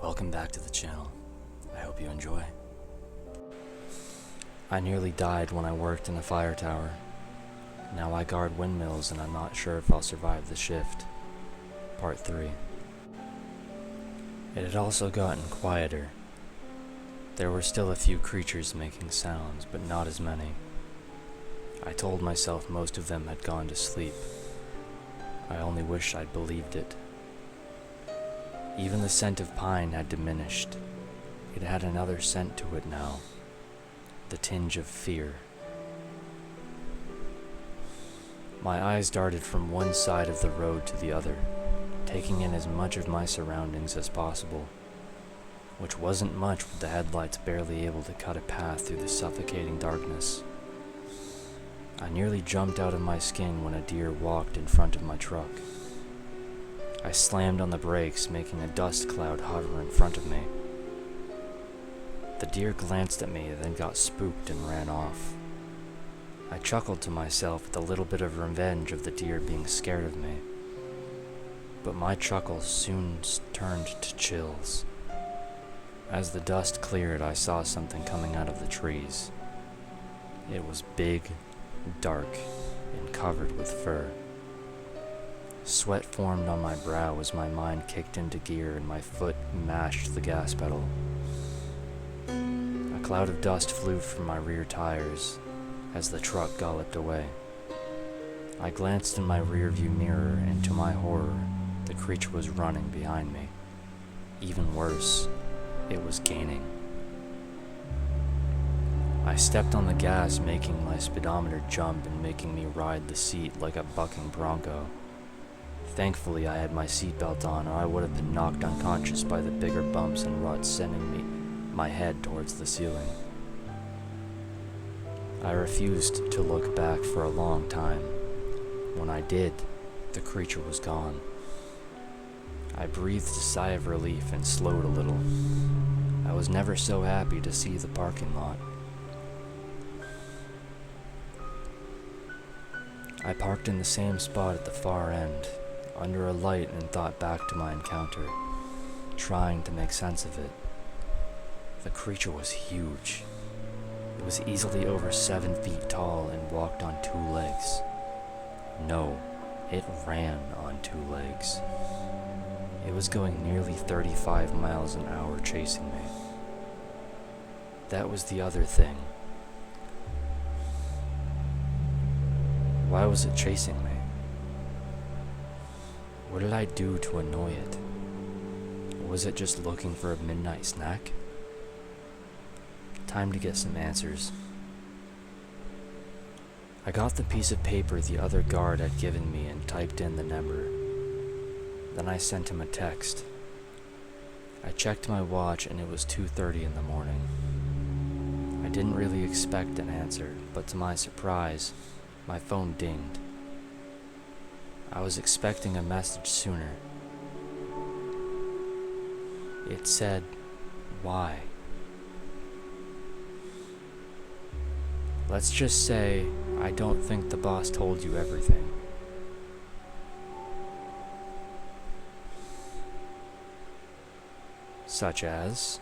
Welcome back to the channel. I hope you enjoy. I nearly died when I worked in a fire tower. Now I guard windmills and I'm not sure if I'll survive the shift. Part 3. It had also gotten quieter. There were still a few creatures making sounds, but not as many. I told myself most of them had gone to sleep. I only wish I'd believed it. Even the scent of pine had diminished. It had another scent to it now. The tinge of fear. My eyes darted from one side of the road to the other, taking in as much of my surroundings as possible, which wasn't much with the headlights barely able to cut a path through the suffocating darkness. I nearly jumped out of my skin when a deer walked in front of my truck. I slammed on the brakes, making a dust cloud hover in front of me. The deer glanced at me, then got spooked and ran off. I chuckled to myself at the little bit of revenge of the deer being scared of me. But my chuckle soon turned to chills. As the dust cleared, I saw something coming out of the trees. It was big, dark, and covered with fur. Sweat formed on my brow as my mind kicked into gear and my foot mashed the gas pedal. A cloud of dust flew from my rear tires as the truck galloped away. I glanced in my rearview mirror, and to my horror, the creature was running behind me. Even worse, it was gaining. I stepped on the gas, making my speedometer jump and making me ride the seat like a bucking bronco. Thankfully, I had my seatbelt on, or I would have been knocked unconscious by the bigger bumps and ruts, sending my head towards the ceiling. I refused to look back for a long time. When I did, the creature was gone. I breathed a sigh of relief and slowed a little. I was never so happy to see the parking lot. I parked in the same spot at the far end, under a light, and thought back to my encounter, trying to make sense of it. The creature was huge. It was easily over 7 feet tall and walked on 2 legs. No, it ran on 2 legs. It was going nearly 35 miles an hour chasing me. That was the other thing. Why was it chasing me? What did I do to annoy it? Was it just looking for a midnight snack? Time to get some answers. I got the piece of paper the other guard had given me and typed in the number. Then I sent him a text. I checked my watch and it was 2:30 in the morning. I didn't really expect an answer, but to my surprise, my phone dinged. I was expecting a message sooner. It said, "Why?" Let's just say, I don't think the boss told you everything. Such as,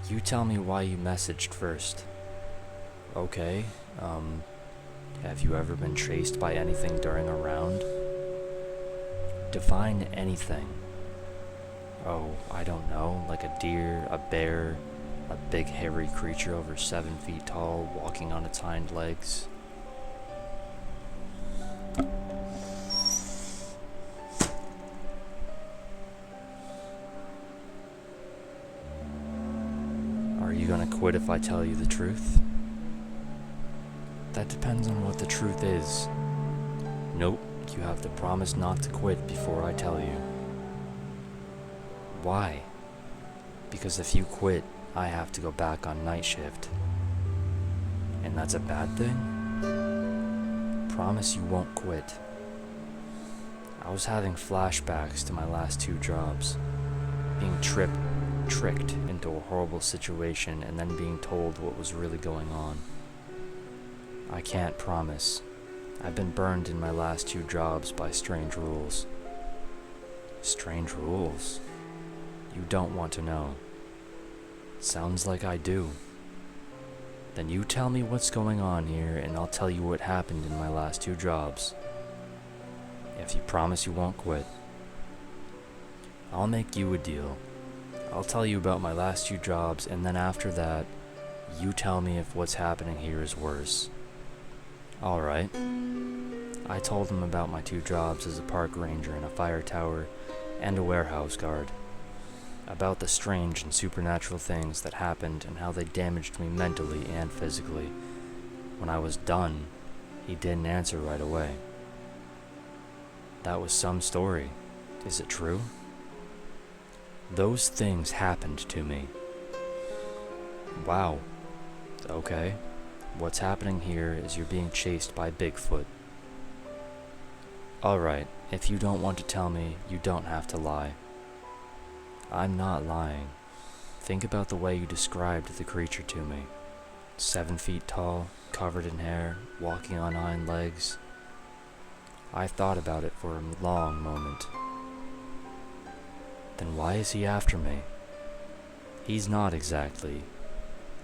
you tell me why you messaged first. Okay, have you ever been chased by anything during a round? Define anything. Oh, I don't know, like a deer, a bear, a big hairy creature over 7 feet tall, walking on its hind legs. Are you gonna quit if I tell you the truth? That depends on what the truth is. Nope, you have to promise not to quit before I tell you. Why? Because if you quit, I have to go back on night shift. And that's a bad thing? Promise you won't quit. I was having flashbacks to my last 2 jobs. Being tricked into a horrible situation and then being told what was really going on. I can't promise. I've been burned in my last 2 jobs by strange rules. Strange rules? You don't want to know. Sounds like I do. Then you tell me what's going on here, and I'll tell you what happened in my last 2 jobs. If you promise you won't quit. I'll make you a deal. I'll tell you about my last 2 jobs, and then after that, you tell me if what's happening here is worse. Alright. I told him about my 2 jobs as a park ranger in a fire tower and a warehouse guard. About the strange and supernatural things that happened and how they damaged me mentally and physically. When I was done, he didn't answer right away. That was some story. Is it true? Those things happened to me. Wow. Okay. What's happening here is you're being chased by Bigfoot. Alright, if you don't want to tell me, you don't have to lie. I'm not lying. Think about the way you described the creature to me. 7 feet tall, covered in hair, walking on hind legs. I thought about it for a long moment. Then why is he after me? He's not exactly.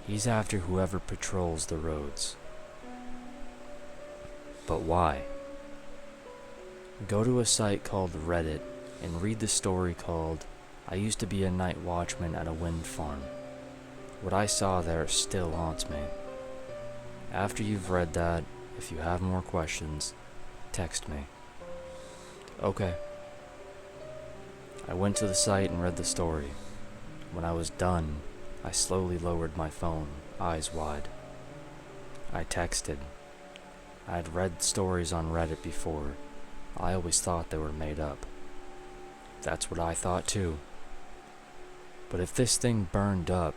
He's after whoever patrols the roads. But why? Go to a site called Reddit and read the story called "I used to be a night watchman at a wind farm." What I saw there still haunts me. After you've read that, if you have more questions, text me. Okay. I went to the site and read the story. When I was done, I slowly lowered my phone, eyes wide. I texted. I had read stories on Reddit before. I always thought they were made up. That's what I thought too. But if this thing burned up,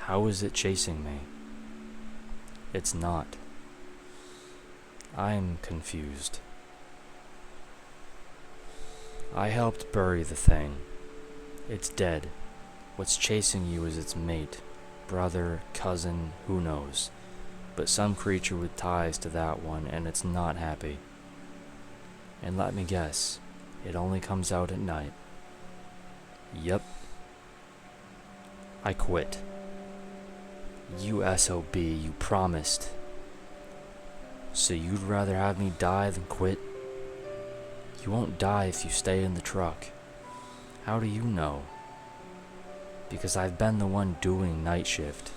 how is it chasing me? It's not. I'm confused. I helped bury the thing. It's dead. What's chasing you is its mate, brother, cousin, who knows. But some creature with ties to that one, and it's not happy. And let me guess, it only comes out at night. Yep. I quit. You SOB, you promised. So you'd rather have me die than quit? You won't die if you stay in the truck. How do you know? Because I've been the one doing night shift.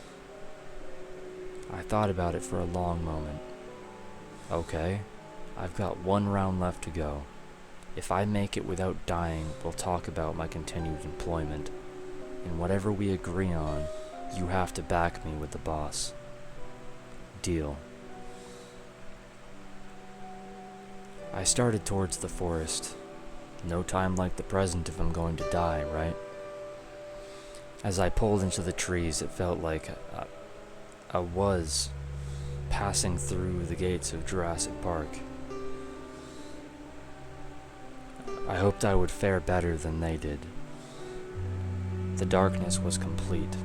I thought about it for a long moment. Okay, I've got 1 round left to go. If I make it without dying, we'll talk about my continued employment. And whatever we agree on, you have to back me with the boss. Deal. I started towards the forest. No time like the present if I'm going to die, right? As I pulled into the trees, it felt like I was passing through the gates of Jurassic Park. I hoped I would fare better than they did. The darkness was complete.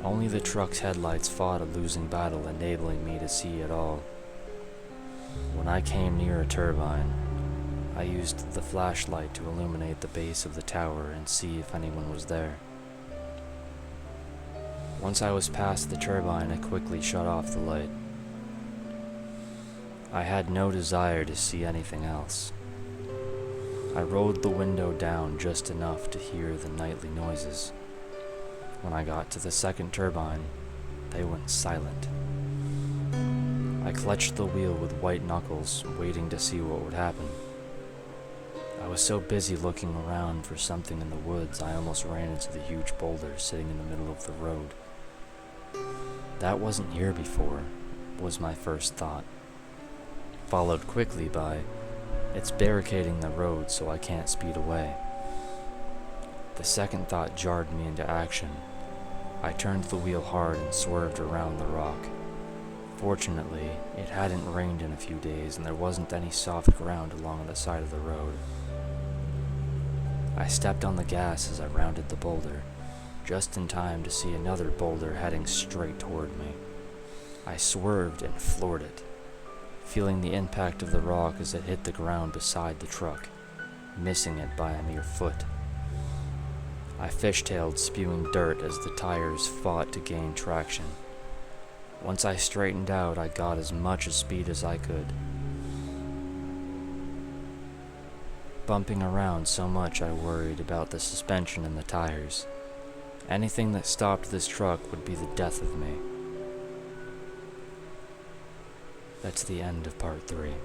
Only the truck's headlights fought a losing battle, enabling me to see at all. When I came near a turbine, I used the flashlight to illuminate the base of the tower and see if anyone was there. Once I was past the turbine, I quickly shut off the light. I had no desire to see anything else. I rolled the window down just enough to hear the nightly noises. When I got to the second turbine, they went silent. I clutched the wheel with white knuckles, waiting to see what would happen. I was so busy looking around for something in the woods, I almost ran into the huge boulder sitting in the middle of the road. That wasn't here before, was my first thought, followed quickly by, it's barricading the road so I can't speed away. The second thought jarred me into action. I turned the wheel hard and swerved around the rock. Fortunately, it hadn't rained in a few days and there wasn't any soft ground along the side of the road. I stepped on the gas as I rounded the boulder, just in time to see another boulder heading straight toward me. I swerved and floored it, feeling the impact of the rock as it hit the ground beside the truck, missing it by a mere foot. I fishtailed, spewing dirt as the tires fought to gain traction. Once I straightened out, I got as much speed as I could, bumping around so much I worried about the suspension and the tires. Anything that stopped this truck would be the death of me. That's the end of part 3.